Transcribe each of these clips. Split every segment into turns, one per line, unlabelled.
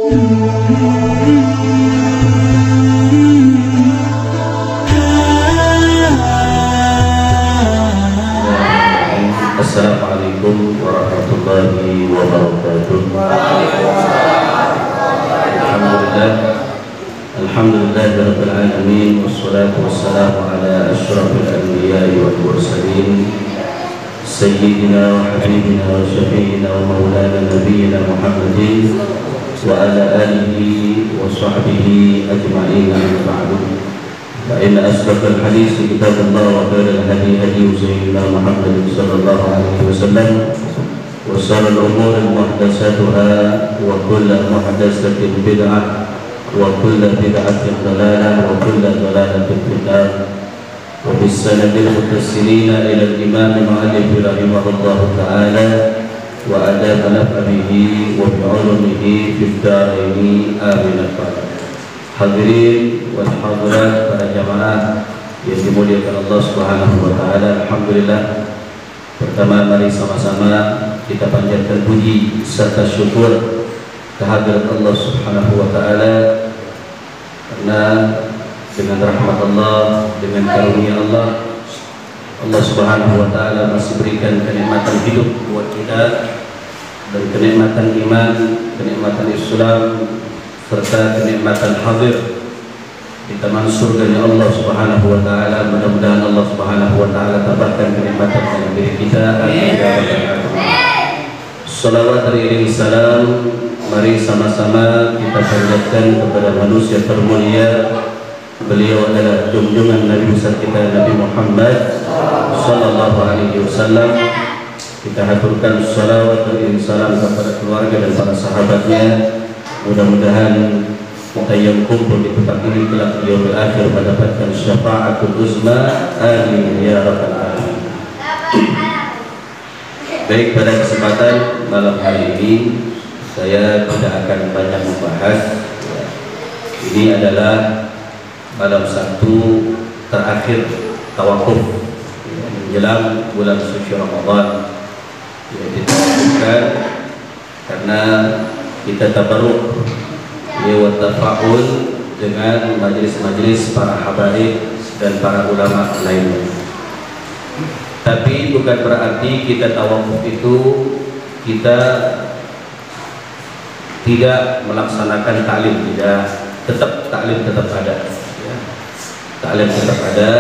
Assalamualaikum warahmatullahi wabarakatuh. Alhamdulillahirabbil alamin wassalatu wassalamu ala asyrafil anbiya'i wal mursalin sayyidina wa habibina wa syafi'ina wa maulana nabiyyina Muhammadin wa ala alihi wa sahbihi ajma'in, amma ba'du. Fa inna asdaqal hadits kitabullah wa khairal hadi hadi sayyidina Muhammad sallallahu alaihi wasallam wa sharral umuri muhdatsatuha wa kullu muhdatsatin bid'ah wa kullu bid'atin dhalalah wa kullu dhalalatin fin nar. Wa bisanadil muttasilina ila al-imam al-mu'allif rahimahullahu ta'ala wa adab naf'ihi wa bi'ulumihi fid darain amin. Hadirin wal hadirat, para jamaah yang dimuliakan Allah Subhanahu wa taala, alhamdulillah. Pertama, mari sama-sama kita panjatkan puji serta syukur kehadirat Allah Subhanahu wa taala, karena dengan rahmat Allah, dengan karunia Allah, Allah Subhanahu wa taala masih berikan kenikmatan hidup buat kita, dan kenikmatan iman, kenikmatan Islam, serta kenikmatan hadir di taman surganya Allah Subhanahu wa taala. Mudah-mudahan Allah Subhanahu wa taala tambahkan kenikmatan dalam diri kita. Salawat dari salam, mari sama-sama kita panjatkan kepada manusia termulia. Beliau adalah junjungan Nabi besar kita, Nabi Muhammad sallallahu alaihi wasallam. Kita haturkan salawat dan salam kepada keluarga dan para sahabatnya. Mudah-mudahan kita yang kumpul di tempat ini kelak di yaumil akhir mendapatkan syafaatul uzma. Amin ya rabbal alamin. Baik, pada kesempatan malam hari ini saya tidak akan banyak membahas. Ini adalah malam Sabtu terakhir tawakuf menjelang bulan suci Ramadan. Ditentukan karena kita tabarruk lewat tafa'ul dengan majelis-majelis para habaib dan para ulama lainnya. Tapi bukan berarti kita tawakuf itu kita tidak melaksanakan taklim, tidak. Tetap taklim tetap ada, ya. Taklim tetap ada,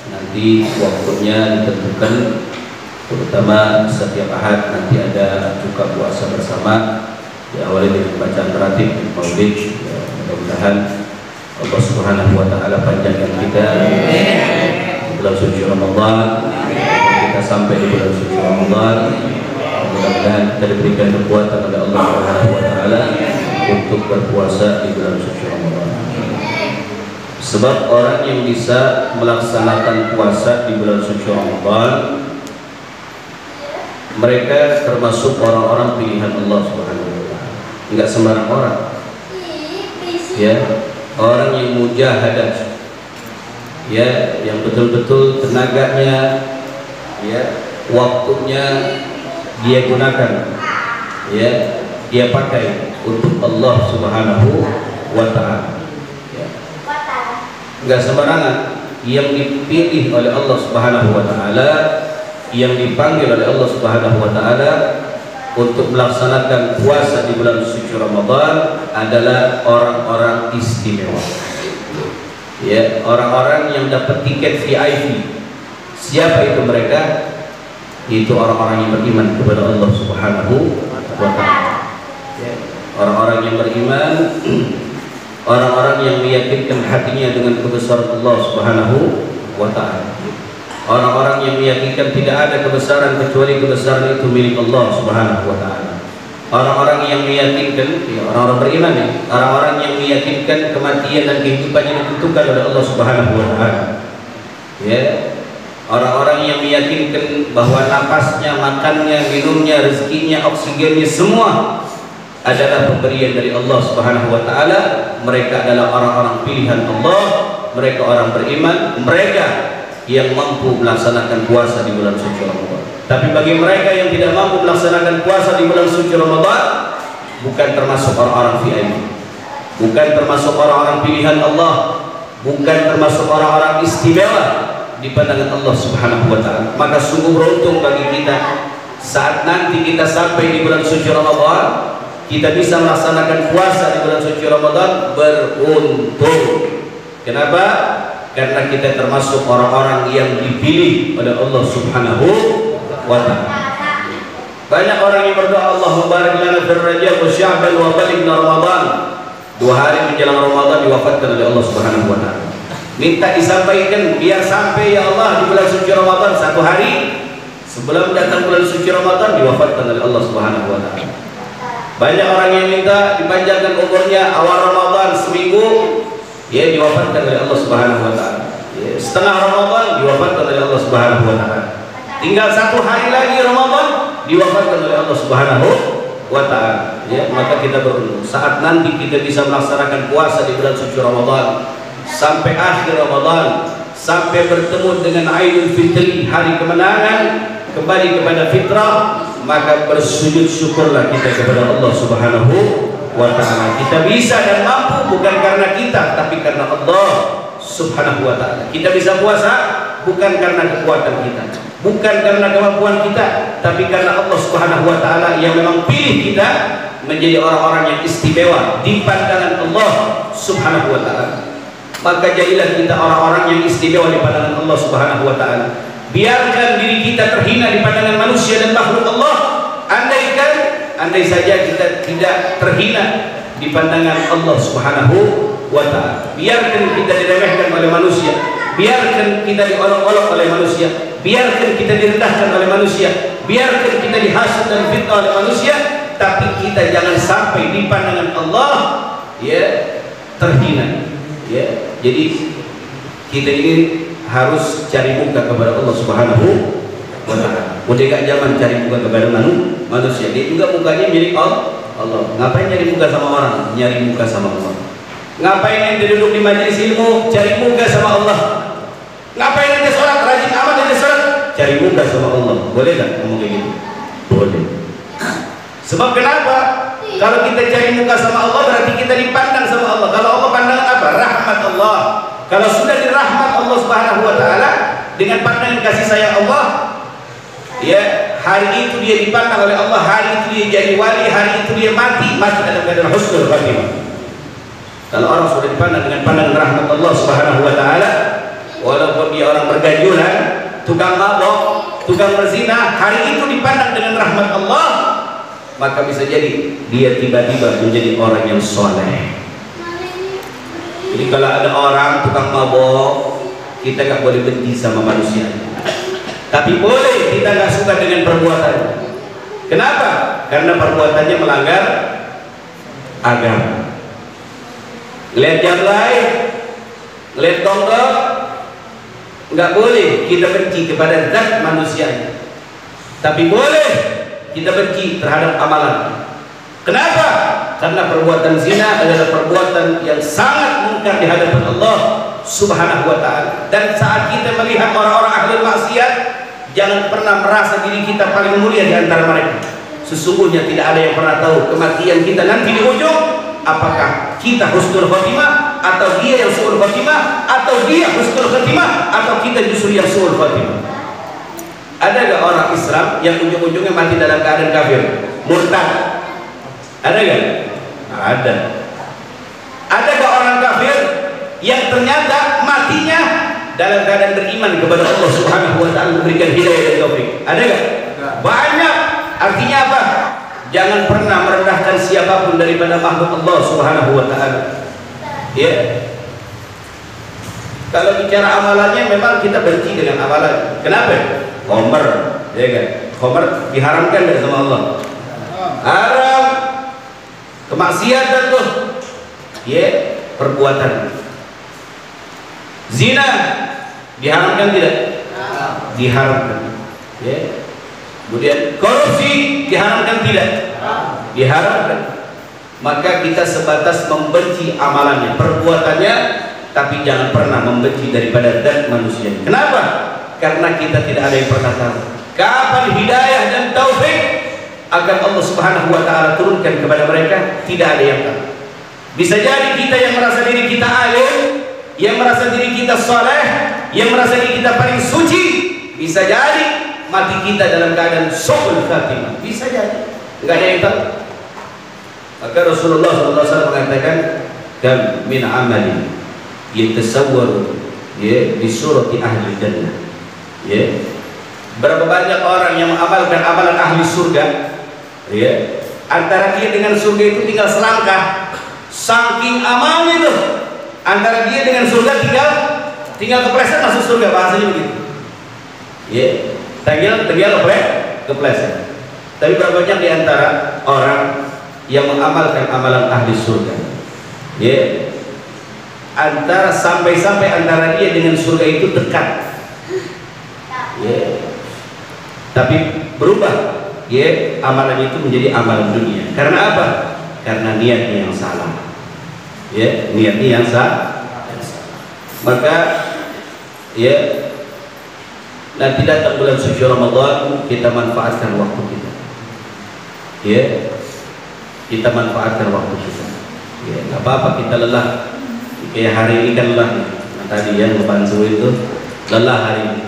nanti waktunya ditentukan, terutama setiap ahad nanti ada buka puasa bersama, diawali dengan bacaan ratib maulid. Ya, mudah-mudahan Allah Subhanahu wa taala panjangkan kita di bulan suci Ramadan, kita sampai di bulan suci Ramadan. Mudah-mudahan kita diberikan kekuatan oleh Allah Subhanahu wa taala untuk berpuasa di bulan suci Ramadan. Sebab orang yang bisa melaksanakan puasa di bulan suci Ramadan, mereka termasuk orang-orang pilihan Allah Subhanahu wa taala. Enggak sembarang orang. Ya, orang yang mujahadah. Ya, yang betul-betul tenaganya, ya, waktunya dia gunakan, ya, dia pakai untuk Allah Subhanahu wa taala. Ya. Enggak sembarangan yang dipilih oleh Allah Subhanahu wa taala, yang dipanggil oleh Allah Subhanahu wa taala untuk melaksanakan puasa di bulan suci Ramadan adalah orang-orang istimewa. Ya, orang-orang yang dapat tiket VIP. Siapa itu mereka? Itu orang-orang yang beriman kepada Allah Subhanahu wa taala. Ya, orang-orang yang beriman, orang-orang yang meyakinkan hatinya dengan kebesaran Allah Subhanahu wa taala. Orang-orang yang meyakinkan tidak ada kebesaran kecuali kebesaran itu milik Allah Subhanahu wa taala. Orang-orang yang meyakinkan, ya, orang-orang beriman, ya, orang-orang yang meyakinkan kematian dan kehidupannya ditentukan oleh Allah Subhanahu wa taala. Ya, orang-orang yang meyakinkan bahwa napasnya, makannya, minumnya, rezekinya, oksigennya semua adalah pemberian dari Allah Subhanahu wa taala. Mereka adalah orang-orang pilihan Allah, mereka orang beriman, mereka yang mampu melaksanakan puasa di bulan suci Ramadan. Tapi bagi mereka yang tidak mampu melaksanakan puasa di bulan suci Ramadan, bukan termasuk orang-orang VIP, bukan termasuk orang-orang pilihan Allah, bukan termasuk orang-orang istimewa di pandangan Allah Subhanahu wa taala. Maka sungguh beruntung bagi kita saat nanti kita sampai di bulan suci Ramadan, kita bisa melaksanakan puasa di bulan suci Ramadan. Beruntung. Kenapa? Karena kita termasuk orang-orang yang dipilih oleh Allah Subhanahu wa taala. Banyak orang yang berdoa, Allahumma barik lana fil Rajab wa Sya'ban wa balighna Ramadan. 2 hari menjelang Ramadan diwafatkan oleh Allah Subhanahu wa taala. Minta disampaikan biar sampai ya Allah di bulan suci Ramadan 1 hari sebelum datang bulan suci Ramadan diwafatkan oleh Allah Subhanahu wa taala. Banyak orang yang minta dipanjangkan umurnya awal Ramadan seminggu, ya diwafatkan oleh Allah Subhanahu wa taala. Ya, setengah Ramadan diwafatkan oleh Allah Subhanahu wa taala. Tinggal 1 hari lagi Ramadan diwafatkan oleh Allah Subhanahu wa taala. Ya, maka kita beruntung saat nanti kita bisa melaksanakan puasa di bulan suci Ramadan sampai akhir Ramadan, sampai bertemu dengan Aidul Fitri, hari kemenangan, kembali kepada fitrah, maka bersujud syukurlah kita kepada Allah Subhanahu wa taala. Kita bisa dan mampu bukan karena kita, tapi karena Allah Subhanahu wa taala. Kita bisa puasa bukan karena kekuatan kita, bukan karena kemampuan kita, tapi karena Allah Subhanahu wa taala yang memang pilih kita menjadi orang-orang yang istimewa di pandangan Allah Subhanahu wa taala. Maka jadilah kita orang-orang yang istimewa di pandangan Allah Subhanahu wa taala. Biarkan diri kita terhina di pandangan manusia dan makhluk Allah. Andai saja kita tidak terhina di pandangan Allah Subhanahu wa taala. Biarkan kita diremehkan oleh manusia, biarkan kita diolok-olok oleh manusia, biarkan kita direndahkan oleh manusia, biarkan kita dihasut dan fitnah oleh manusia, tapi kita jangan sampai di pandangan Allah ya terhina. Ya, jadi kita ini harus cari muka kepada Allah Subhanahu wa taala. Udah gak zaman cari muka kepada manusia. Dia juga mukanya milik Allah. Ngapain cari muka sama orang? Nyari muka sama Allah. Ngapain ente duduk di majelis ilmu? Cari muka sama Allah. Ngapain ente sholat? Rajin amat ente sholat? Cari muka sama Allah. Boleh gak ngomong kayak gitu? Boleh. Sebab kenapa? Kalau kita cari muka sama Allah berarti kita dipandang sama Allah. Kalau Allah pandangan apa? Rahmat Allah. Kalau sudah dirahmat Allah Subhanahu wa taala dengan pandangan kasih sayang Allah, ya hari itu dia dipandang oleh Allah, hari itu dia jadi wali, hari itu dia mati dalam keadaan husnul khatimah. Kalau orang sudah dipandang dengan pandangan rahmat Allah Subhanahu wa taala, walaupun dia orang berganjulan, tukang mabok, tukang berzina, hari itu dipandang dengan rahmat Allah, maka bisa jadi dia tiba-tiba menjadi orang yang soleh. Jadi kalau ada orang tukang mabok, kita gak boleh benci sama manusia, tapi boleh kita gak suka dengan perbuatannya. Kenapa? Karena perbuatannya melanggar agama. Lihat jam lain, lihat tonggok, nggak boleh kita benci kepada zat manusianya, tapi boleh kita benci terhadap amalan. Kenapa? Karena perbuatan zina adalah perbuatan yang sangat mungkar di hadapan Allah Subhanahu wa taala. Dan saat kita melihat orang-orang ahli maksiat, jangan pernah merasa diri kita paling mulia di antara mereka. Sesungguhnya tidak ada yang pernah tahu kematian kita nanti di ujung, apakah kita husnul khotimah atau dia yang su'ul khotimah, atau dia husnul khotimah atau kita justru yang su'ul khotimah. Ada gak orang Islam yang ujung-ujungnya mati dalam keadaan kafir, murtad? Ada gak? Ada. Ada gak orang kafir yang ternyata matinya dalam keadaan beriman kepada Allah Subhanahu wa taala, memberikan hidayah dan taufik? Ada gak? Banyak. Artinya apa? Jangan pernah merendahkan siapapun daripada makhluk Allah Subhanahu wa taala. Ya. Kalau bicara amalannya memang kita benci dengan amalan. Kenapa? Khomer, ya kan? Khomer diharamkan dari sama Allah. Haram. Kemaksiatan tuh. Ya, perbuatan. Zina diharamkan tidak? Diharamkan. Ya. Kemudian korupsi diharamkan tidak? Diharamkan. Maka kita sebatas membenci amalannya, perbuatannya, tapi jangan pernah membenci daripada zat manusia. Kenapa? Karena kita tidak ada yang pernah tahu kapan hidayah dan taufik agar Allah Subhanahu wa taala turunkan kepada mereka? Tidak ada yang tahu. Bisa jadi kita yang merasa diri kita alim, yang merasa diri kita saleh, yang merasa diri kita paling suci, bisa jadi mati kita dalam keadaan su'ul khatimah. Bisa jadi, enggak ada yang tahu. Maka Rasulullah SAW mengatakan, kam min amali yatasawwaru di surati ahli jannah. Berapa banyak orang yang mengamalkan amalan ahli surga, antara dia dengan surga itu tinggal selangkah. Saking amalnya itu, antara dia dengan surga tinggal kepleset masuk surga, bahasanya begitu. Tinggal kepleset. Tapi berapa banyak di antara orang yang mengamalkan amalan ahli surga, antara sampai antara dia dengan surga itu dekat, tapi berubah, amalan itu menjadi amalan dunia. Karena apa? Karena niatnya yang salah, niatnya yang salah. Maka nanti datang bulan suci Ramadan, kita manfaatkan waktu kita, kita manfaatkan waktu kita. Nggak apa-apa kita lelah, kayak hari ini kan lelah nih. Nah, tadi yang membantu itu lelah hari ini,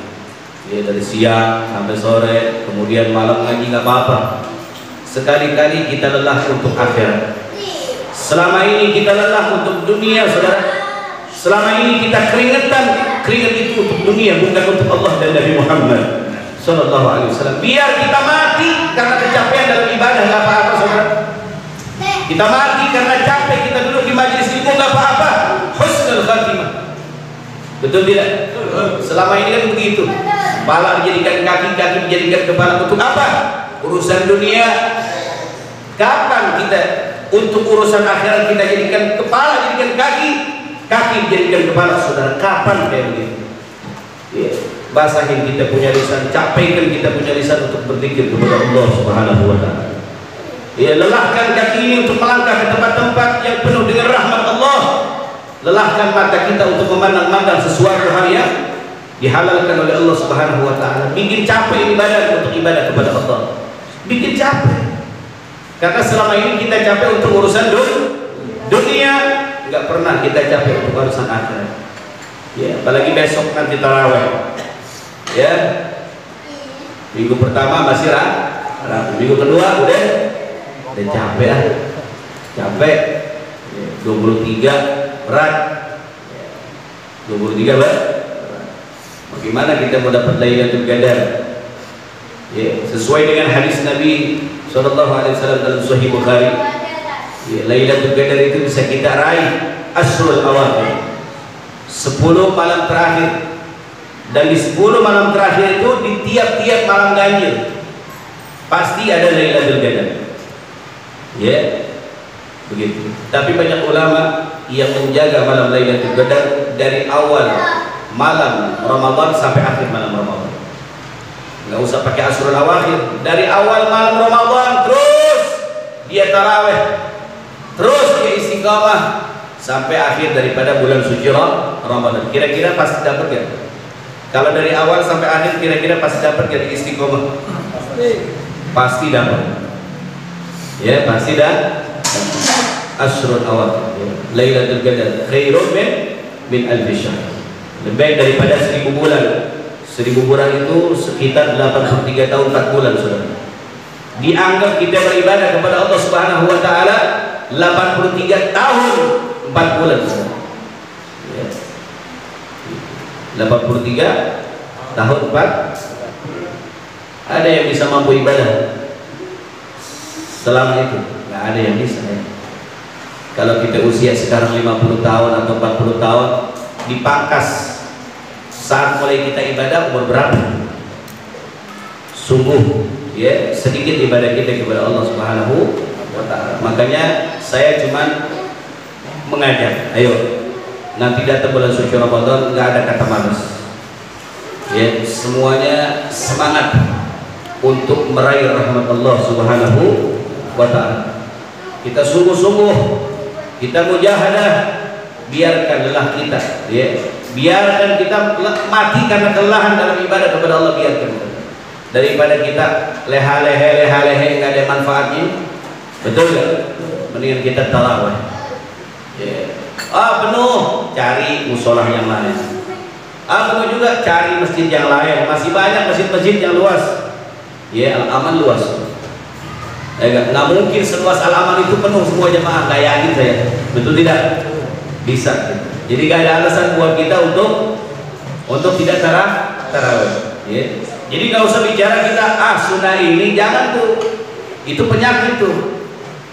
dari siang sampai sore, kemudian malam lagi, nggak apa-apa. Sekali-kali kita lelah untuk akhirat. Selama ini kita lelah untuk dunia, saudara. Selama ini kita keringat itu untuk dunia, bukan untuk Allah dan Nabi Muhammad Sallallahu Alaihi Wasallam. Biar kita mati karena kecapean dalam ibadah, nggak apa-apa, saudara. Kita mati karena capek, kita duduk di majelis ilmu, nggak apa-apa. Husnul khatimah. Betul tidak? Selama ini kan begitu. Kepala dijadikan kaki, kaki dijadikan kepala. Untuk apa? Urusan dunia. Kapan kita untuk urusan akhirat kita jadikan kepala, jadikan kaki, kaki dijadikan kepala, saudara? Kapan kayak begitu? Basahin kita punya lisan, capaikan kita punya lisan untuk berzikir kepada Allah Subhanahu wa taala. Lelahkan kaki ini untuk melangkah ke tempat-tempat yang penuh dengan rahmat Allah. Lelahkan mata kita untuk memandang-mandang sesuatu hal yang dihalalkan oleh Allah Subhanahu wa taala. Bikin capek ibadah untuk ibadah kepada Allah. Bikin capek. Karena selama ini kita capek untuk urusan dunia, nggak pernah kita capek untuk urusan akhirat. Apalagi besok nanti tarawih. Minggu pertama masih rapi, minggu kedua udah capek lah, capek. 23 berat, 23 berat. Bagaimana kita mau dapat Lailatul Qadar? Sesuai dengan hadis Nabi Sallallahu Alaihi Wasallam dalam Sahih Bukhari, Lailatul Qadar itu bisa kita raih asrul awakhir, 10 malam terakhir. Dan di 10 malam terakhir itu di tiap-tiap malam ganjil pasti ada Lailatul Qadar. Begitu. Tapi banyak ulama yang menjaga malam Lailatul Qadar dari awal malam Ramadan sampai akhir malam Ramadan. Nggak usah pakai asrul awakhir, dari awal malam Ramadan terus dia taraweh, terus dia istiqamah sampai akhir daripada bulan suci Ramadan. Kira-kira pasti dapat ya? Kalau dari awal sampai akhir kira-kira pasti dapat ya istiqamah? Pasti dapat. Pasti dah. Asrul awakhir, Lailatul Qadar khairun min alf syahr. Lebih baik daripada 1000 bulan. 1000 bulan itu sekitar 83 tahun 4 bulan, saudara. Dianggap kita beribadah kepada Allah Subhanahu wa taala 83 tahun 4 bulan, saudara. 83 tahun 4. Ada yang bisa mampu ibadah selama itu? Nggak ada yang bisa. Kalau kita usia sekarang 50 tahun atau 40 tahun, dipangkas saat mulai kita ibadah umur berapa? Sungguh sedikit ibadah kita kepada Allah Subhanahu wa taala. Makanya saya cuman mengajak, ayo nanti datang bulan suci Ramadan nggak ada kata malas. Semuanya semangat untuk meraih rahmat Allah Subhanahu wa taala. Kita sungguh-sungguh, kita mujahadah, biarkan lelah kita, biarkan kita mati karena kelelahan dalam ibadah kepada Allah, biarkan. daripada kita leha-lehe nggak ada manfaatnya. Betul nggak? Mendingan kita tarawih. Penuh, cari musolah yang lain. Penuh juga, cari masjid yang lain. Masih banyak masjid-masjid yang luas. Al-Aman luas. Nggak mungkin seluas Al-Aman itu penuh semua jemaah, nggak yakin saya. Betul tidak? Bisa. Jadi nggak ada alasan buat kita untuk tidak tarawih. Jadi nggak usah bicara kita sunnah ini, jangan tuh. Itu penyakit tuh.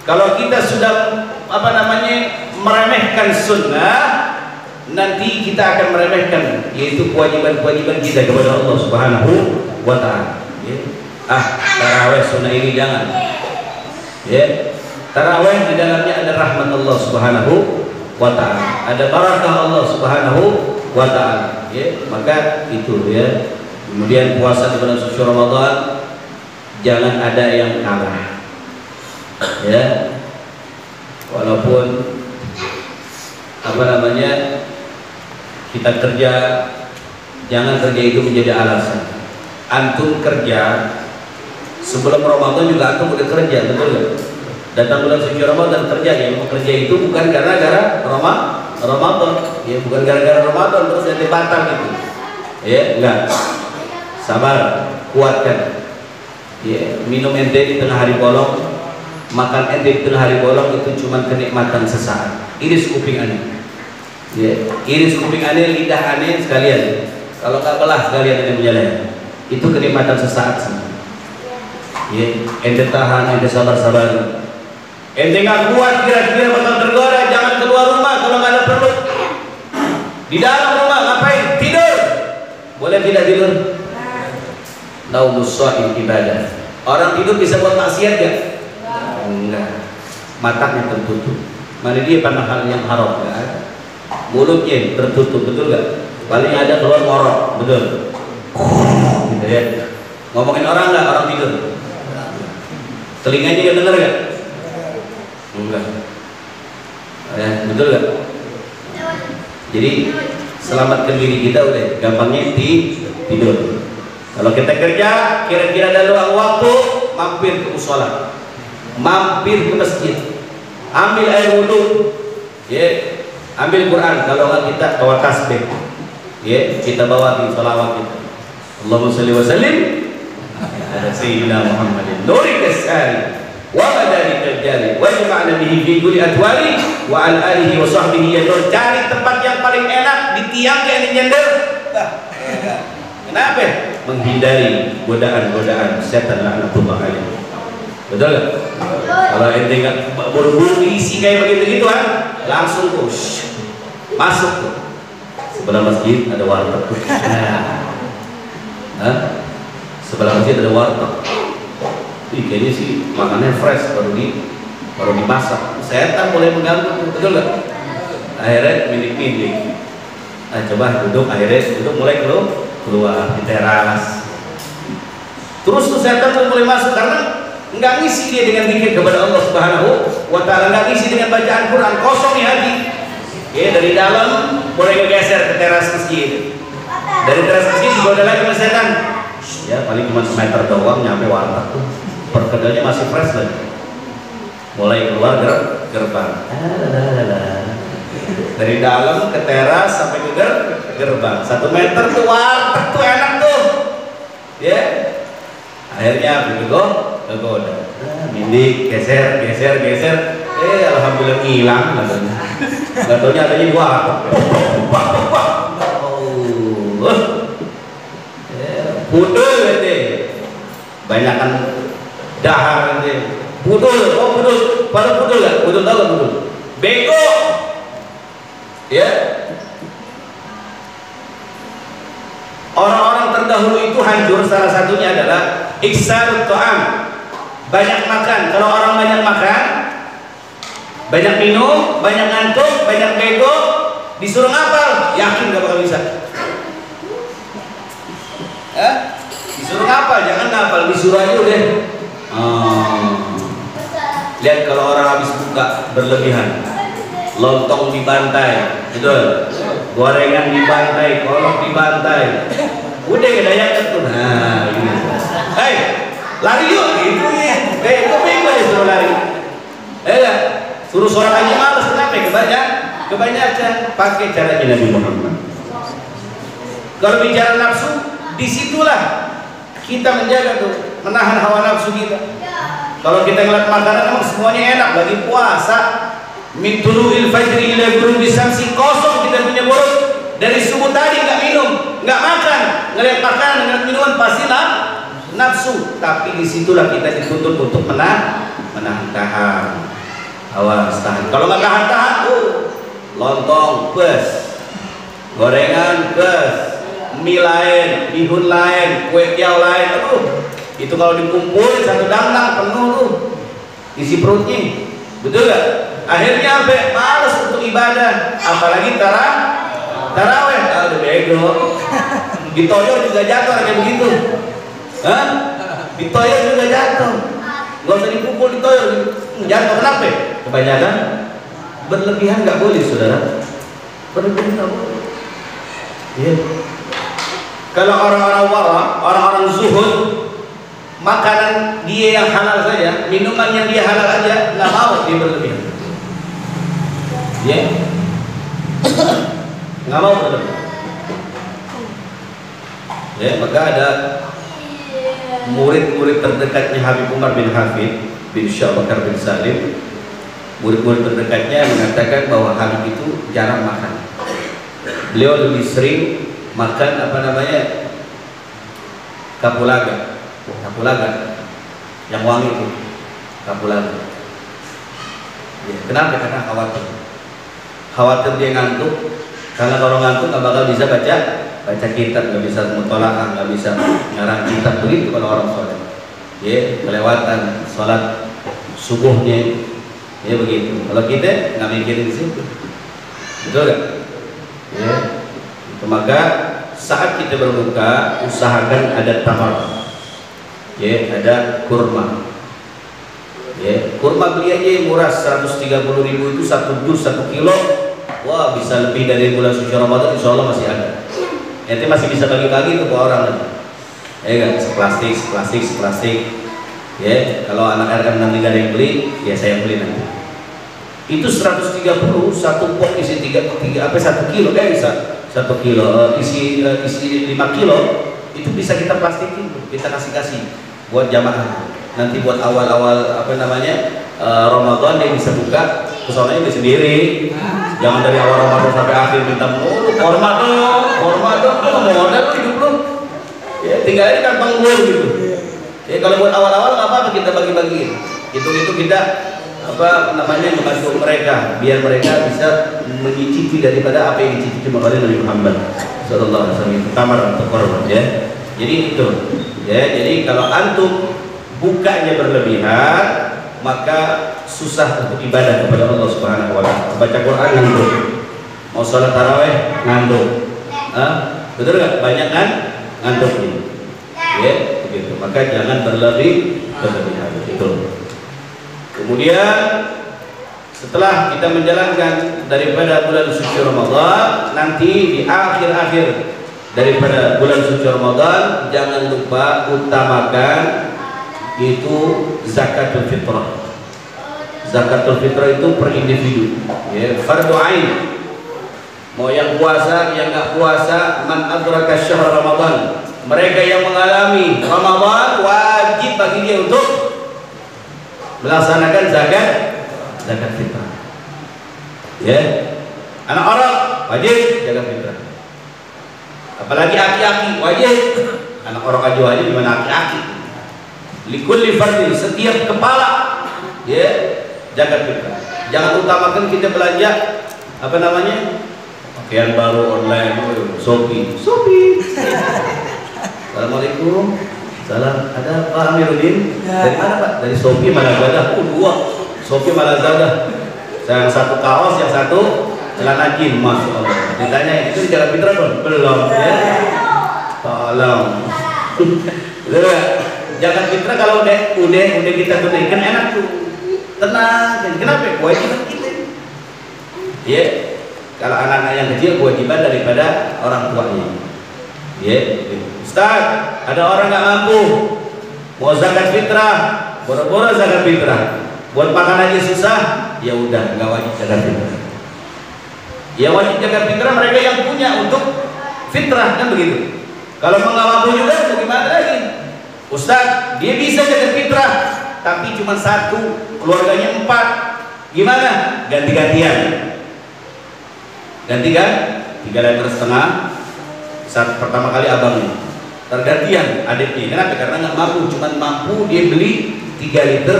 Kalau kita sudah meremehkan sunnah, nanti kita akan meremehkan yaitu kewajiban-kewajiban kita kepada Allah Subhanahu wa Ta'ala. Tarawih sunnah ini jangan. Tarawih di dalamnya ada rahmat Allah Subhanahu wa Ta'ala, ada barakah Allah Subhanahu wa Ta'ala. Maka itu Kemudian puasa di bulan suci Ramadan jangan ada yang kalah. Walaupun kita kerja, jangan kerja itu menjadi alasan. Antum kerja sebelum Ramadan juga antum udah kerja, betul nggak? Datang bulan suci Ramadan kerja, yang kerja itu bukan gara-gara Ramadan, bukan gara-gara Ramadan terus jadi batal gitu. Enggak. Sabar, kuatkan. Minum ente di tengah hari bolong, makan ente di tengah hari bolong itu cuma kenikmatan sesaat. Iris kuping aneh. Iris kuping aneh, lidah aneh sekalian. Kalau nggak belah sekalian ente menjalani. Itu kenikmatan sesaat semua. Ente tahan, ente sabar-sabar. Ente nggak kuat, kira-kira bakal tergoda, jangan keluar rumah kalau nggak ada perlu. Di dalam rumah ngapain? Tidur. Boleh tidak tidur? Naumus shaim ibadah. Orang tidur bisa buat maksiat gak? Enggak. Matanya tertutup. Mana dia pandang hal yang haram? Enggak ada. Mulutnya tertutup, betul gak? Paling ada keluar ngorok, betul. Gitu ya. Ngomongin orang nggak? Orang tidur. Telinganya gak denger gak? Enggak. Betul gak? Jadi selamatkan diri kita udah. Gampangnya tidur. Kalau kita kerja, kira-kira ada luang waktu, mampir ke mushola, mampir ke masjid, ambil air wudhu, ambil Quran. Kalau nggak kita bawa tasbih, kita bawa di sholawat kita. Allahumma sholli wa sallim ala sayyidina Muhammadin nuril kasari wa madarikal jari wa jama'na bihi fi kulli adwari wa ala alihi wa sahbihi yadur. Cari tempat yang paling enak di tiang yang nyender. Kenapa? Menghindari godaan-godaan setan laknatullah alaihi. Betul gak? Kalau ente nggak buru-buru isi kayak begitu langsung push masuk tuh. Sebelah masjid ada warteg. Sebelah masjid ada warteg. Kayaknya sih makannya fresh, baru dimasak. Setan boleh mengganggu, betul gak? Akhirnya milik-milik. Coba duduk, akhirnya duduk mulai keluar di teras. Terus tuh setan tuh mulai masuk karena nggak ngisi dia dengan zikir kepada Allah Subhanahu wa Ta'ala, nggak ngisi dengan bacaan Quran, kosong di hati. Dari dalam mulai ngegeser ke teras masjid. Dari teras masjid digoda lagi sama setan. Paling cuma semeter doang nyampe warteg tuh. Perkedelnya masih fresh lagi. Mulai keluar gerbang. Dari dalam ke teras sampai ke gerbang 1 meter tuh warteg tuh enak tuh. Akhirnya kegoda. Mindik, geser. Alhamdulillah ngilang katanya. Enggak taunya adanya di warteg. Pudul gitu. Banyakan dahar gitu. Pudul. Pada pudul enggak? Pudul tahu enggak pudul? Bego. Orang-orang terdahulu itu hancur, salah satunya adalah iksarut ta'am, banyak makan. Kalau orang banyak makan, banyak minum, banyak ngantuk, banyak bego, disuruh ngapal, yakin gak bakal bisa. Disuruh ngapal, jangan ngapal, disuruh aja udah. Lihat kalau orang habis buka berlebihan, lontong dibantai, betul, gorengan dibantai, kolak dibantai, udah daya tuh. Nah, ini. lari yuk gitu ya. Kok bingung ya suruh lari. Suruh sholat aja malas, kenapa? Kebanyakan pakai cara Nabi Muhammad. Kalau bicara nafsu, disitulah kita menjaga tuh, menahan hawa nafsu kita. Kalau kita ngeliat makanan emang semuanya enak, lagi puasa, min tulu'il fajri ila ghurubi syamsi, kosong kita punya mulut. Dari subuh tadi nggak minum, nggak makan, ngeliat makanan, ngeliat minuman pasti nafsu. Tapi disitulah kita dituntut untuk menahan tahan. Awas tahan. Kalau nggak tahan, lontong plus, gorengan plus, mie lain, bihun lain, kue tiaw lain, itu kalau dikumpulin satu dandang penuh tuh isi perutnya, betul gak? Akhirnya sampai malas untuk ibadah, apalagi taraweh, udah bego, ditoyor juga jatuh kayak begitu, ditoyor juga jatuh, nggak usah dikumpul ditoyor, jatuh kenapa? Kebanyakan berlebihan nggak boleh, saudara. Berlebihan nggak boleh. Ya. Kalau orang-orang zuhud, makanan dia yang halal saja, minuman yang dia halal aja, nggak mau dia berlebihan. Ya, nggak mau berlebihan. Ya, maka ada murid-murid terdekatnya Habib Umar bin Hafid bin Syekh Bakar bin Salim. Murid-murid terdekatnya mengatakan bahwa Habib itu jarang makan. Beliau lebih sering makan kapulaga yang wangi itu, kapulaga. Ya, kenapa? Karena khawatir dia ngantuk. Karena kalau ngantuk nggak bakal bisa baca kitab, nggak bisa mutolaah, nggak bisa ngarang kitab, begitu kalau orang sholat. Ya, kelewatan sholat subuhnya. Ya begitu. Kalau kita nggak mikirin di situ, betul gak? Ya. Maka saat kita berbuka, usahakan ada tamar. Ya, ada kurma. Ya, kurma beli aja murah 130.000 itu 1 dus 1 kilo. Wah, bisa lebih dari bulan suci Ramadan, insya Allah masih ada. Nanti masih bisa bagi-bagi tuh ke orang. Ya kan, seplastik. Ya, kalau anak kan nanti gak ada yang beli, ya saya beli nanti. Itu 130, satu pot isi 1 kilo, bisa 1 kilo, isi 5 kilo, itu bisa kita plastikin, kita kasih buat jamaah. Nanti buat awal-awal Ramadan dia bisa buka, kesonanya dia sendiri. Jangan dari awal Ramadan sampai akhir minta korma dong, modal hidup lu. Ya, tinggal aja kantong gue gitu. Ya, kalau buat awal-awal nggak apa-apa kita bagi-bagi. Itu kita membantu mereka biar mereka bisa mencicipi daripada apa yang dicicipi oleh Nabi Muhammad sallallahu alaihi wasallam. Tamar atau korban, ya. Jadi itu. Ya, jadi kalau antum bukanya berlebihan, maka susah untuk ibadah kepada Allah Subhanahu wa taala. Baca Quran ngantuk. Mau sholat tarawih ngantuk. Betul nggak? Banyak kan ngantuk ini. Ya, begitu. Maka jangan berlebihan. Itu. Kemudian setelah kita menjalankan daripada bulan suci Ramadan, nanti di akhir-akhir daripada bulan suci Ramadan jangan lupa utamakan itu zakatul fitrah. Zakatul fitrah itu per individu, ya, fardu ain. Mau yang puasa, yang nggak puasa, man adraka syahr Ramadan. Mereka yang mengalami Ramadan wajib bagi dia untuk melaksanakan zakat fitrah. Ya, anak orang wajib zakat fitrah. Apalagi aki-aki wajib. Anak orang aja wajib, gimana aki-aki? Likulli fardin, setiap kepala, ya, zakat fitrah. Jangan utamakan kita belanja pakaian baru online, Shopee. Assalamualaikum. Salam, ada Pak Amiruddin? Dari mana Pak? Dari Shopee Malazadah. Dua Shopee Malazadah. Yang satu kaos, yang satu celana jeans, masya Allah. Ditanya itu zakat fitrah belum? Ya. Tolong. Zakat fitrah kalau udah kita tunaikan enak tuh. Tenang. Kenapa? Kewajiban kita. Ya. Kalau anak-anak yang kecil kewajiban daripada orang tuanya. Ya. Ustaz, ada orang nggak mampu Mau zakat fitrah, boro-boro zakat fitrah. Buat makan aja susah, ya udah nggak wajib zakat fitrah. Ya wajib zakat fitrah mereka yang punya untuk fitrah, kan begitu. Kalau nggak mampu juga, bagaimana lagi? Ustaz, dia bisa zakat fitrah, tapi cuma satu, keluarganya 4. Gimana? Ganti-gantian. Ganti kan? 3,5 liter. Saat pertama kali abangnya. Tergantian adiknya. Kenapa? Karena nggak mampu, cuma mampu dia beli 3,5 liter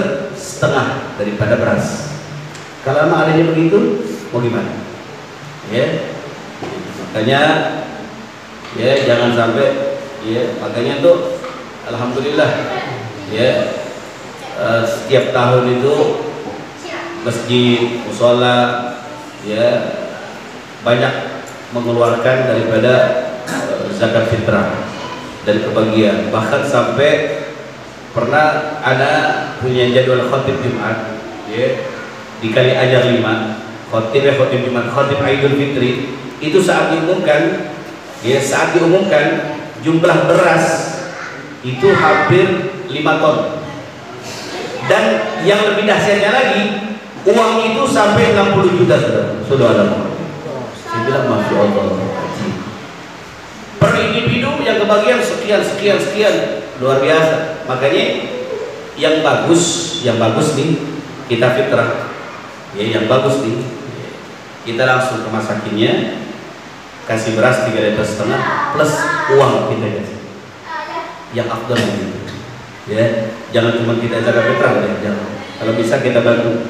daripada beras. Kalau sama adiknya begitu, mau gimana? Ya, makanya ya jangan sampai ya, makanya tuh alhamdulillah ya setiap tahun itu masjid, musola ya banyak mengeluarkan daripada zakat fitrah dari kebagian. Bahkan sampai pernah ada punya jadwal khotib Jumat ya, di Kali Ajar 5 khotib Jumat, khotib Idul Fitri itu saat diumumkan ya, saat diumumkan jumlah beras itu hampir 5 ton. Dan yang lebih dahsyatnya lagi, uang itu sampai 60 juta sudah ada. Saya bilang masya Allah, per individu yang kebagian sekian luar biasa. Makanya yang bagus nih kita fitrah ya, yang bagus nih kita langsung ke masakinnya, kasih beras 3,5 liter plus uang kita kasih yang afdal gitu ya. Jangan cuma kita zakat fitrah ya, jangan. Kalau bisa kita bantu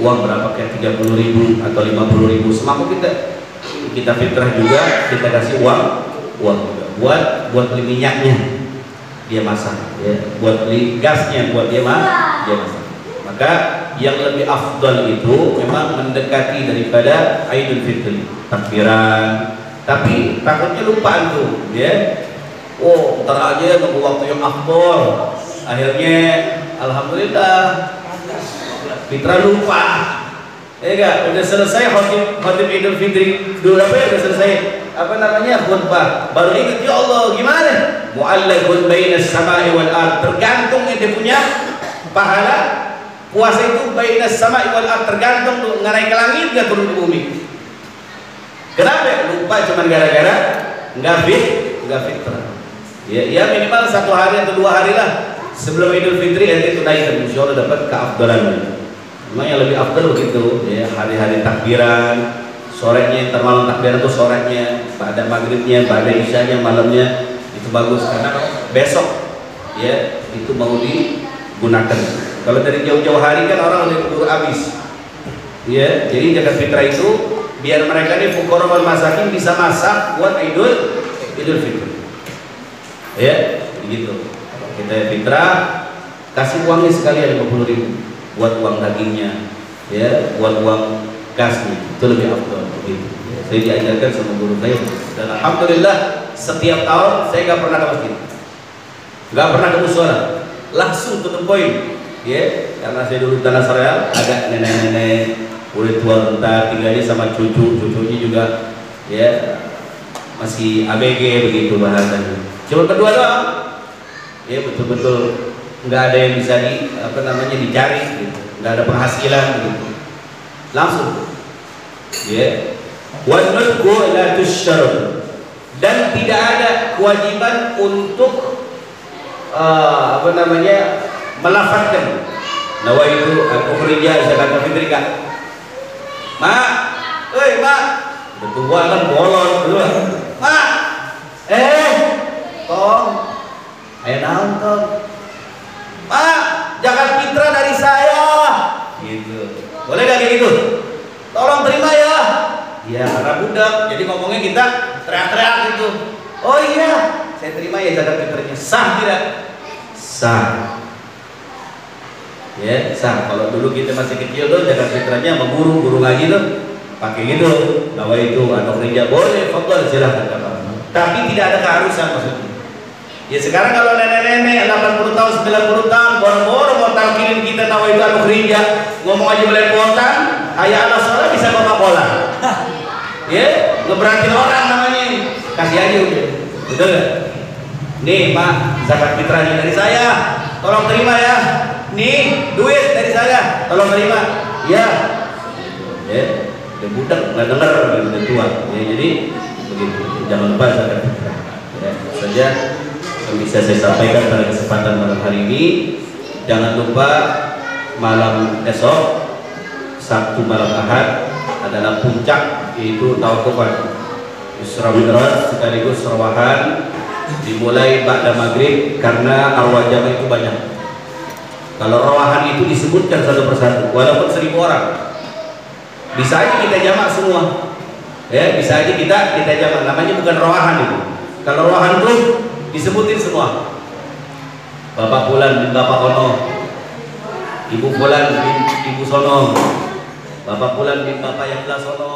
uang berapa, kayak 30.000 atau 50.000 semampu kita fitrah juga, kita kasih uang juga buat beli minyaknya dia masak ya, buat beli gasnya buat dia masak. Maka yang lebih afdal itu memang mendekati daripada Idul Fitri, takbiran. Tapi takutnya lupa tuh ya. Oh, ntar aja nunggu waktu yang afdal. Akhirnya alhamdulillah fitrah lupa. Udah selesai khotib Idul Fitri. Dulu apa ya, udah selesai khutbah. Baru ingat, ya Allah gimana? Mu'allaqun bainas sama'i wal ard. Tergantung dia punya pahala puasa itu bainas sama'i wal ard, tergantung tuh naik ke langit enggak turun ke bumi. Kenapa? Lupa cuma gara-gara enggak fitrah. Ya minimal 1 hari atau 2 hari lah sebelum Idul Fitri nanti tunaikan, insya Allah dapat keafdalan. Memang yang lebih afdal begitu ya, hari-hari takbiran, sorenya, malam takbiran itu sorenya, pada maghribnya, pada isyanya, malamnya itu bagus karena besok ya itu mau digunakan. Kalau dari jauh-jauh hari kan orang udah keburu habis ya, jadi zakat fitrah itu biar mereka nih fuqara wal masakin bisa masak buat Idul Fitri ya, begitu. Kita fitrah kasih uangnya sekalian 50.000 buat uang dagingnya ya, buat uang gasnya, itu lebih afdal begitu. Saya diajarkan sama guru saya dan alhamdulillah setiap tahun saya nggak pernah ke masjid, nggak pernah ke mushola, langsung to the point ya, karena saya dulu tanah Soreal ada nenek-nenek udah tua renta tinggalnya sama cucunya juga ya masih ABG begitu bahasanya. Cuma kedua doang ya, betul-betul nggak ada yang bisa dicari gitu, nggak ada penghasilan gitu, langsung ya. Wa nutqu la tusyarab, dan tidak ada kewajiban untuk melafadzkan nawaitu al-ukhrija zakat fitri kak. Mak, mak, betul kan bolon dulu. Mak, tong, ayo nonton. Mak, zakat fitrah dari saya. Gitu. Boleh gak kayak gitu? Tolong terima ya. Ya, karena budak, jadi ngomongnya kita teriak-teriak gitu. Oh iya, saya terima ya zakat fitrahnya. Sah tidak? Sah. Ya, sah. Kalau dulu kita masih kecil tuh zakat fitrahnya sama guru ngaji tuh pakai gitu. Bahwa itu atau kerja boleh, fadhil silahkan. Tapi tidak ada keharusan maksudnya. Ya sekarang kalau nenek-nenek 80 tahun, 90 tahun boro-boro mau talkinin kita nawaitu al-ukhrija, ngomong aja belepotan, kayak anak sholat bisa Coca-Cola. Ya, ngeberatin orang namanya. Kasih aja udah. Betul gak? Nih Pak, zakat fitrahnya dari saya. tolong terima ya. Nih duit dari saya, tolong terima. Ya, ya, udah budak nggak dengar udah tua. Ya, jadi begitu. Jangan lupa zakat fitrah. Ya, saja yang bisa saya sampaikan pada kesempatan malam hari ini. Jangan lupa malam esok Sabtu malam Ahad adalah puncak, yaitu tawafan Isra Mi'raj sekaligus rawahan dimulai ba'da maghrib karena arwah jamaah itu banyak. Kalau rawahan itu disebutkan satu persatu walaupun 1000 orang, bisa aja kita jamak semua ya, bisa aja kita jamak, namanya bukan rawahan itu. Kalau rawahan itu disebutin semua, bapak fulan bin bapak ono, ibu fulan bin ibu sono, bapak fulan bin bapak yang belah sono,